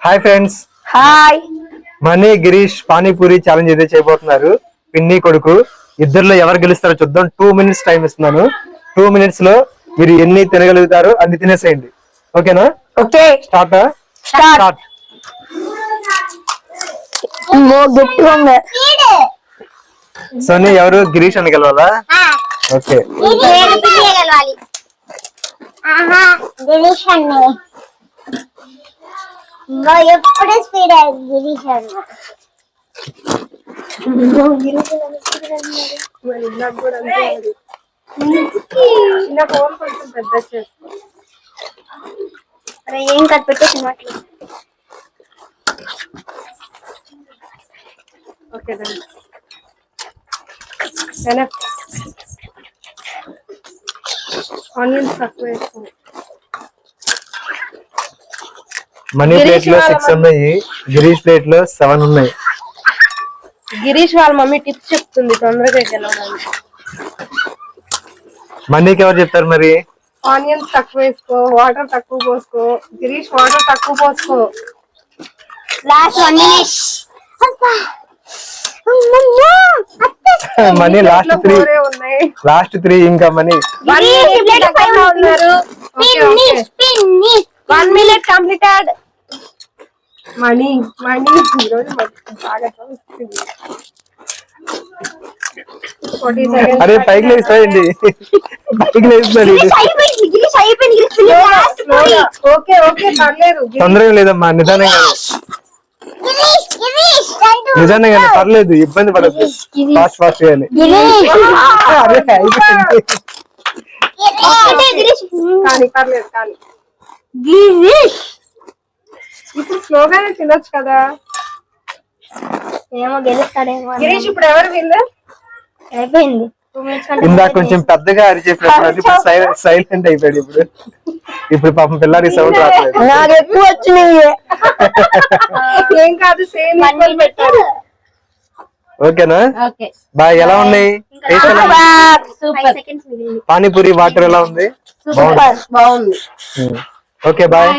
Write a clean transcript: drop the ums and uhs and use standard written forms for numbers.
Hi friends. Hi. Money Girish panipuri challenge అయితే చేయబోతున్నారు. పిన్ని కొడుకు ఇద్దరులో ఎవరు గెలుస్తారో చూద్దాం. 2 minutes టైం ఇస్తున్నాను. 2 minutes లో మీరు ఎన్ని తినగలుగుతారో అన్ని తినేసేయండి. ఓకేనా? ఓకే. స్టార్ట్. సోనీ ఎవరు? గిరీష్ అని గెలవాలా? ఓకే. ఎప్పుడు స్పీడ్ గిరీష్ అన్న చిన్న ఫోన్ కొంచెం పెద్ద చేసుకో. అరే ఏం కట్ పెట్టేసి మాట్లా. ఓకే ఆనియన్స్ తక్కువ వేసుకో. మనీ ప్లేట్ లో 6 ఉన్నాయి, గిరీష్ ప్లేట్ లో 7 ఉన్నాయి. గిరీష్ వాళ్ళ మమ్మీ టిప్స్ చెప్తుంది తొందరగా గెలవడానికి. మనీకి ఎవరు చెప్తారు మరి? ఆనియన్స్ తక్కువ వేసుకో, వాటర్ తక్కువ పోసుకో. గిరీష్ వాటర్ తక్కువ పోసుకో. Last 1 minute. మనీ లాస్ట్ 3 ఉన్నాయి. లాస్ట్ 3 ఇంకా మనీ. 1 minute completed. మనీ ఈరోజు బాగా వస్తుంది. 40 seconds. అరే పైకి లేస్తాయండి, పైకి లేస్తారు. ఓకే పర్లేదు. తొందరగా లేదమ్మా, నిదానంగా నిదానంగా పర్లేదు, ఇబ్బంది పడద్దు. ఫాస్ట్ చేయాలి. అరే అయిపోయింది. కానీ పర్లేదు కానీ ఇప్పుడు స్లోగానే తినొచ్చు కదా. ఏమో గెలుస్తాడేమో. గిరీష్ ఇప్పుడు ఎవరు వీళ్ళు? అయిపోయింది. ఇందాక కొంచెం పెద్దగా అరిచేసినప్పుడు ఇప్పుడు సైలెంట్ అయిపోయాడు. ఇప్పుడు పాపం పిల్లాడి సౌండ్ రావట్లేదు. నాకు ఎక్కువ వచ్చినాయి. ఏం కాదు, సేమ్ పెట్టారు. ఓకేనా? బాయ్. ఎలా ఉన్నాయి సూపర్. పానీపూరి? వాటర్ ఎలా ఉంది? బాగుంది. Okay bye.